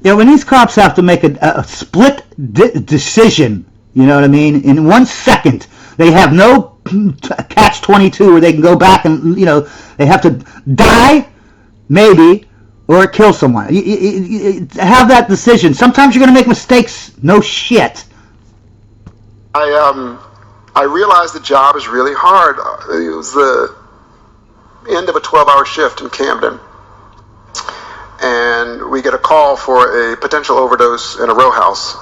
When these cops have to make a split decision, you know what I mean? In 1 second, they have no catch-22 where they can go back and, they have to die, maybe, or kill someone. You have that decision. Sometimes you're going to make mistakes. No shit. I realized the job is really hard. It was the end of a 12-hour shift in Camden. And we get a call for a potential overdose in a row house.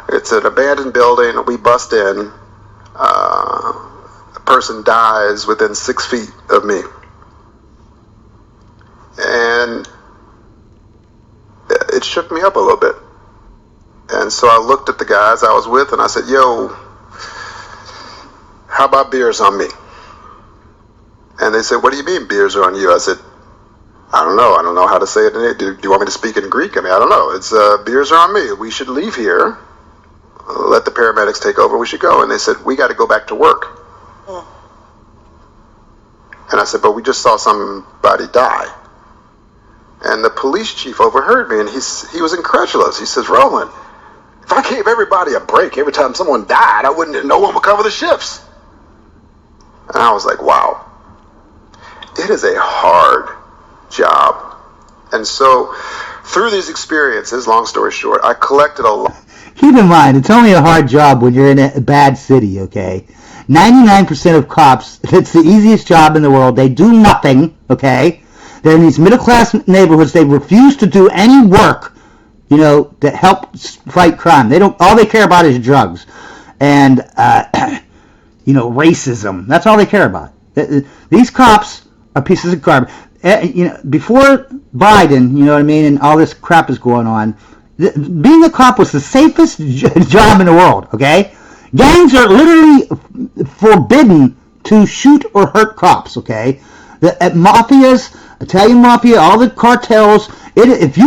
It's an abandoned building. We bust in. A person dies within 6 feet of me. And it shook me up a little bit. And so I looked at the guys I was with and I said, yo, how about beers on me? And they said, what do you mean beers are on you? I said, I don't know how to say it. Do you want me to speak in Greek? I mean, I don't know. It's beers are on me. We should leave here. Let the paramedics take over. We should go. And they said, we got to go back to work. And I said, but we just saw somebody die. And the police chief overheard me, and he was incredulous. He says, Roland, if I gave everybody a break every time someone died, no one would cover the shifts. And I was like, wow, it is a hard job. And so through these experiences, long story short, I collected a lot. Keep in mind, it's only a hard job when you're in a bad city, okay? 99% of cops, it's the easiest job in the world. They do nothing, okay? They're in these middle-class neighborhoods. They refuse to do any work, to help fight crime. All they care about is drugs and, racism. That's all they care about. These cops are pieces of garbage. Before Biden, you know what I mean, and all this crap is going on, being a cop was the safest job in the world, okay? Gangs are literally forbidden to shoot or hurt cops, okay? At mafias, Italian mafia, all the cartels, if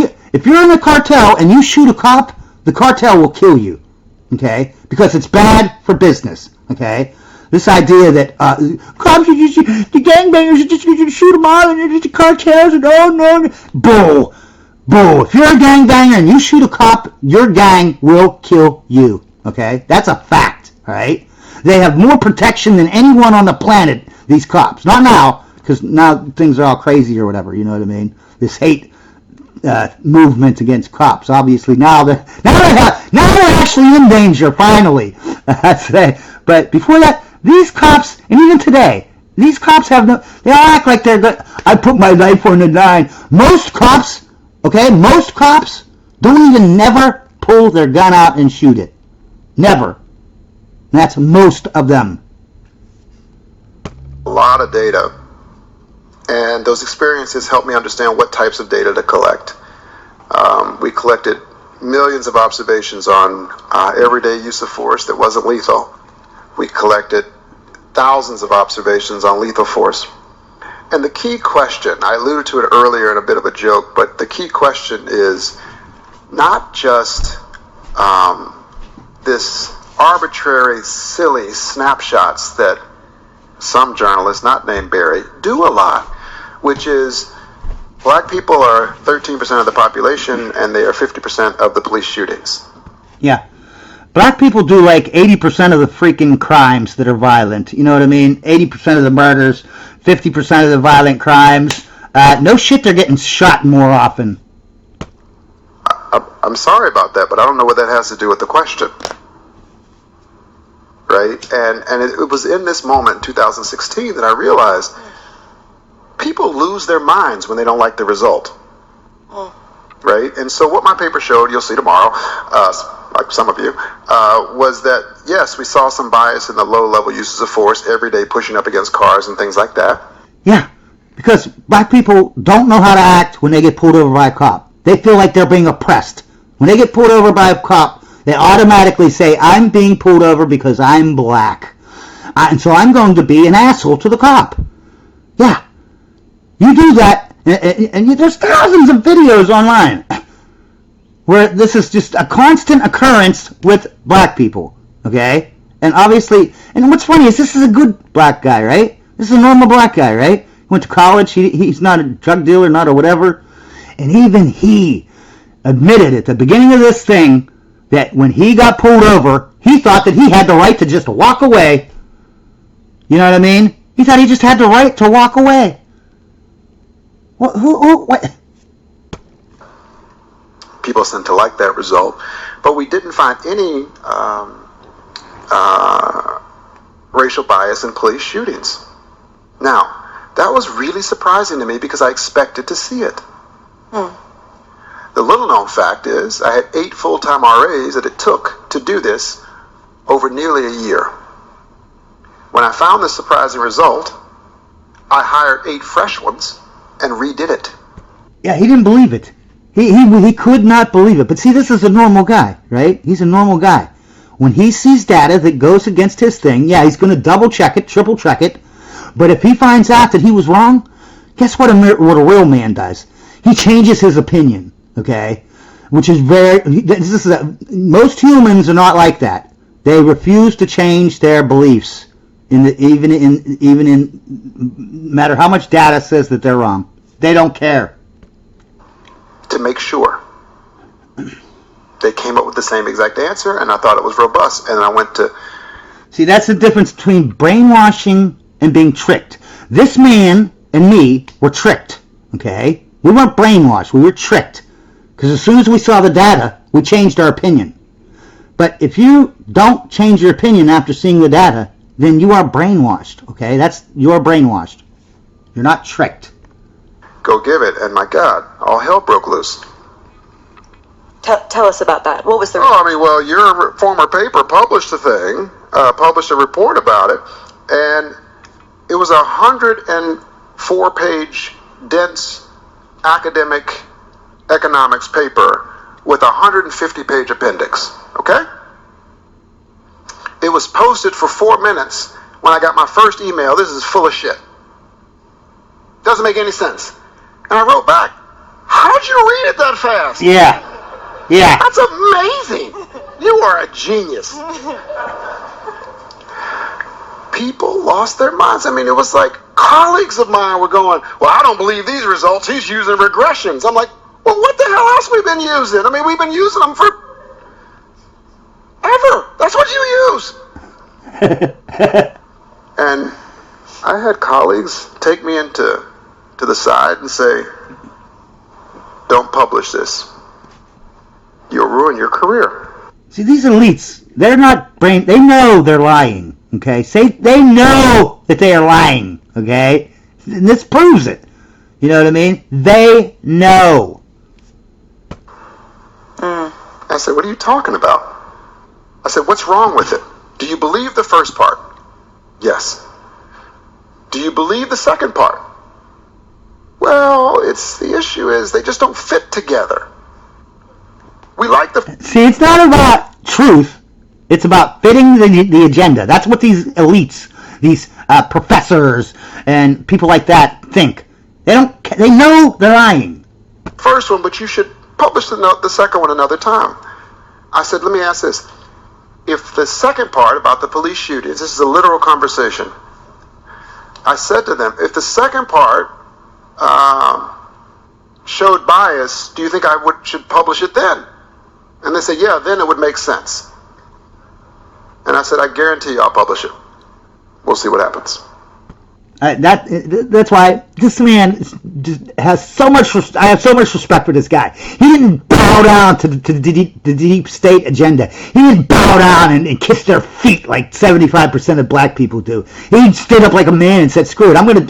you're in a cartel and you shoot a cop, the cartel will kill you, okay? Because it's bad for business, okay? This idea that cops, the gangbangers are just going to shoot them all, and the cartels, and no. Bull. If you're a gangbanger and you shoot a cop, your gang will kill you, okay? That's a fact, all right? They have more protection than anyone on the planet, these cops. Not now, because now things are all crazy or whatever, you know what I mean? This hate movement against cops, obviously now they're actually in danger, finally. But before that, these cops, and even today, these cops they all act like they're good. I put my life on the line. Most cops don't even never pull their gun out and shoot it. Never. And that's most of them. A lot of data. And those experiences helped me understand what types of data to collect. We collected millions of observations on everyday use of force that wasn't lethal. We collected thousands of observations on lethal force. And the key question, I alluded to it earlier in a bit of a joke, but the key question is not just this arbitrary, silly snapshots that some journalists, not named Barry, do a lot, which is black people are 13% of the population and they are 50% of the police shootings. Yeah. Black people do like 80% of the freaking crimes that are violent. You know what I mean? 80% of the murders, 50% of the violent crimes. No shit, they're getting shot more often. I'm sorry about that, but I don't know what that has to do with the question. Right? And it was in this moment in 2016 that I realized people lose their minds when they don't like the result. Right? And so what my paper showed, you'll see tomorrow, like some of you, was that, yes, we saw some bias in the low-level uses of force, every day pushing up against cars and things like that. Yeah, because black people don't know how to act when they get pulled over by a cop. They feel like they're being oppressed. When they get pulled over by a cop, they automatically say, I'm being pulled over because I'm black. And so I'm going to be an asshole to the cop. Yeah. You do that, and there's thousands of videos online where this is just a constant occurrence with black people, okay? And obviously, and what's funny is this is a good black guy, right? This is a normal black guy, right? He went to college, he's not a drug dealer, not a whatever. And even he admitted at the beginning of this thing that when he got pulled over, he thought that he had the right to just walk away. You know what I mean? He thought he just had the right to walk away. What? People seem to like that result, but we didn't find any racial bias in police shootings. Now, that was really surprising to me because I expected to see it. The little known fact is I had 8 full-time RAs that it took to do this over nearly a year. When I found this surprising result, I hired 8 fresh ones and redid it. Yeah, he didn't believe it. He could not believe it. But see, this is a normal guy, right? He's a normal guy. When he sees data that goes against his thing, yeah, he's going to double check it, triple check it. But if he finds out that he was wrong, guess what a real man does? He changes his opinion, okay? Which is most humans are not like that. They refuse to change their beliefs, even in matter how much data says that they're wrong. They don't care. To make sure. They came up with the same exact answer, and I thought it was robust, and I went to... See, that's the difference between brainwashing and being tricked. This man and me were tricked, okay? We weren't brainwashed, we were tricked. Because as soon as we saw the data, we changed our opinion. But if you don't change your opinion after seeing the data, then you are brainwashed, okay? You're brainwashed. You're not tricked. Go give it, and my God, all hell broke loose. Tell us about that. What was the... Your former paper published a thing, published a report about it, and it was a 104-page dense academic economics paper with a 150-page appendix, okay? It was posted for 4 minutes when I got my first email. This is full of shit. Doesn't make any sense. And I wrote back, how'd you read it that fast? Yeah. That's amazing. You are a genius. People lost their minds. I mean, it was like colleagues of mine were going, well, I don't believe these results. He's using regressions. I'm like, well, what the hell else we been using? I mean, we've been using them for ever. That's what you use. And I had colleagues take me to the side and say, don't publish this. You'll ruin your career. See, these elites, they know they're lying, okay? They know that they are lying, okay? And this proves it. You know what I mean? They know. I said, what are you talking about? I said, what's wrong with it? Do you believe the first part? Yes. Do you believe the second part? Well, the issue is they just don't fit together. We like See, it's not about truth. It's about fitting the agenda. That's what these elites, these professors and people like that think. They know they're lying. First one, but you should publish the second one another time. I said, let me ask this. If the second part about the police shootings, this is a literal conversation. I said to them, if the second part showed bias, do you think I should publish it then? And they said, yeah, then it would make sense. And I said, I guarantee you I'll publish it. We'll see what happens. That's why this man has so much. I have so much respect for this guy. He didn't bow down to the deep state agenda. He didn't bow down and kiss their feet like 75% of black people do. He stood up like a man and said, "Screw it! I'm gonna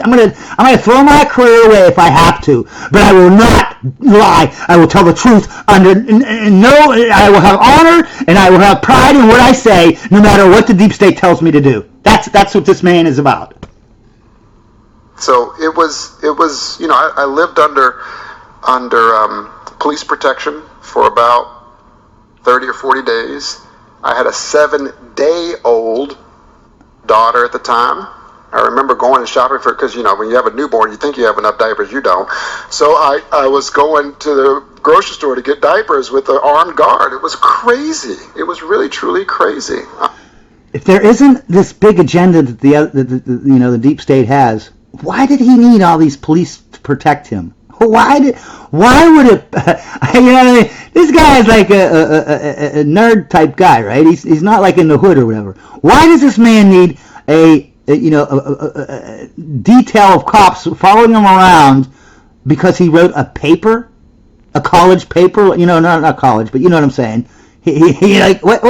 throw my career away if I have to, but I will not lie. I will tell the truth. I will have honor and I will have pride in what I say, no matter what the deep state tells me to do." That's what this man is about. So it was, I lived under police protection for about 30 or 40 days. I had a 7-day-old daughter at the time. I remember going and shopping because, when you have a newborn, you think you have enough diapers, you don't. So I was going to the grocery store to get diapers with an armed guard. It was crazy. It was really, truly crazy. If there isn't this big agenda that the deep state has, why did he need all these police to protect him? Why would it? You know, what I mean? This guy is like a nerd type guy, right? He's not like in the hood or whatever. Why does this man need a detail of cops following him around because he wrote a paper, a college paper? You know, not college, but you know what I'm saying. He like what?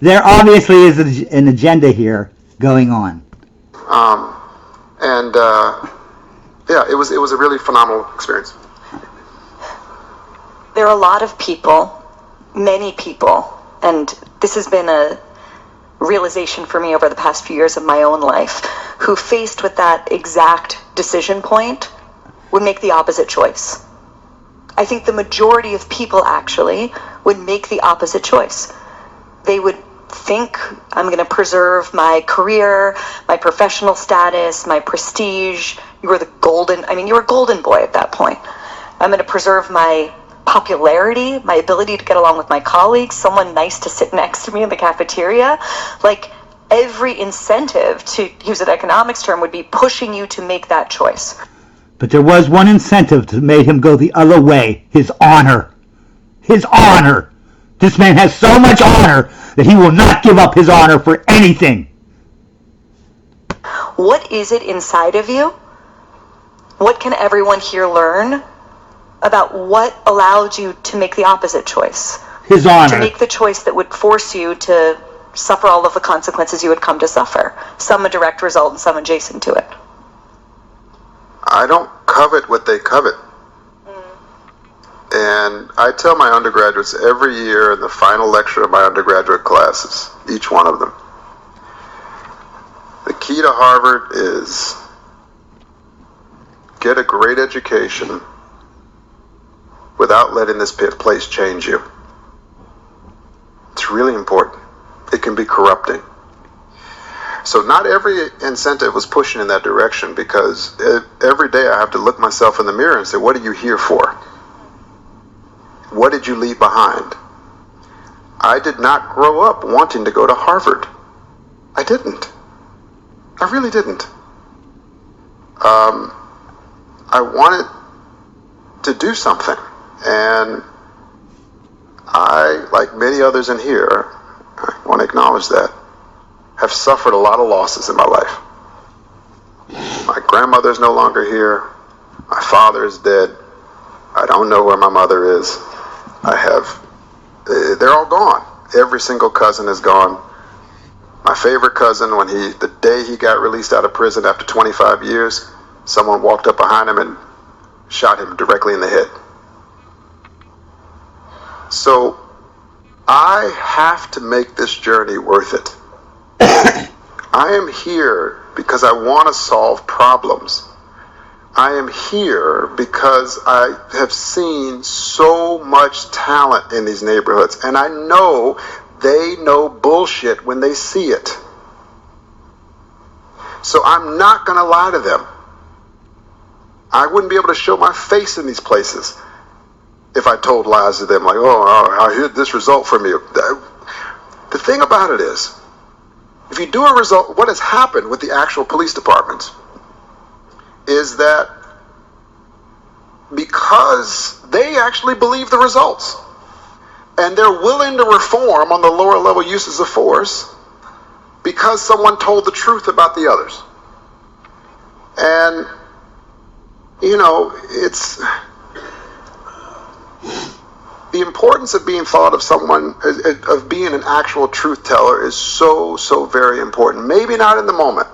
There obviously is an agenda here going on. Yeah, it was a really phenomenal experience. There are a lot of people, many people, and this has been a realization for me over the past few years of my own life, who faced with that exact decision point would make the opposite choice. I think the majority of people actually would make the opposite choice. They would think, I'm going to preserve my career, my professional status, my prestige. You were a golden boy at that point. I'm going to preserve my popularity, my ability to get along with my colleagues, someone nice to sit next to me in the cafeteria. Like, every incentive, to use an economics term, would be pushing you to make that choice. But there was one incentive that made him go the other way: his honor. His honor. This man has so much honor that he will not give up his honor for anything. What is it inside of you? What can everyone here learn about what allowed you to make the opposite choice? His honor. To make the choice that would force you to suffer all of the consequences you would come to suffer. Some a direct result and some adjacent to it. I don't covet what they covet. And I tell my undergraduates every year in the final lecture of my undergraduate classes, each one of them, the key to Harvard is get a great education without letting this place change you. It's really important. It can be corrupting. So not every incentive was pushing in that direction, because every day I have to look myself in the mirror and say, what are you here for? What did you leave behind? I did not grow up wanting to go to Harvard. I didn't. I really didn't. I wanted to do something. And I, like many others in here, I want to acknowledge that, have suffered a lot of losses in my life. My grandmother's no longer here. My father is dead. I don't know where my mother is. They're all gone. Every single cousin is gone. My favorite cousin, the day he got released out of prison after 25 years, someone walked up behind him and shot him directly in the head. So I have to make this journey worth it. I am here because I want to solve problems. I am here because I have seen so much talent in these neighborhoods, and I know they know bullshit when they see it. So I'm not going to lie to them. I wouldn't be able to show my face in these places if I told lies to them, like, oh, I hid this result from you. The thing about it is, if you do a result, what has happened with the actual police departments is that because they actually believe the results and they're willing to reform on the lower level uses of force because someone told the truth about the others. And, it's the importance of being thought of someone, of being an actual truth teller, is so, so very important. Maybe not in the moment.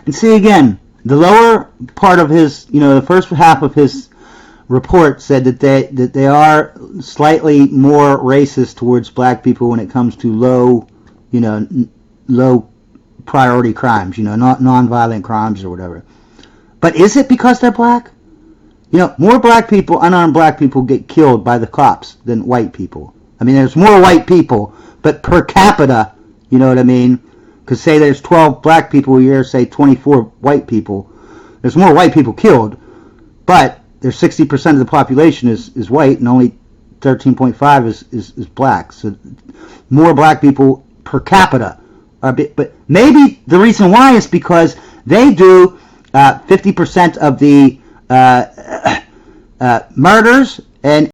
And see, again, the lower part of his, the first half of his report said that they are slightly more racist towards black people when it comes to low priority crimes, not non-violent crimes or whatever. But is it because they're black? More black people, unarmed black people, get killed by the cops than white people. I mean, there's more white people, but per capita, you know what I mean? Because say there's 12 black people a year, say 24 white people. There's more white people killed, but there's 60% of the population is white and only 13.5 is black. So more black people per capita. But maybe the reason why is because they do 50% of the murders and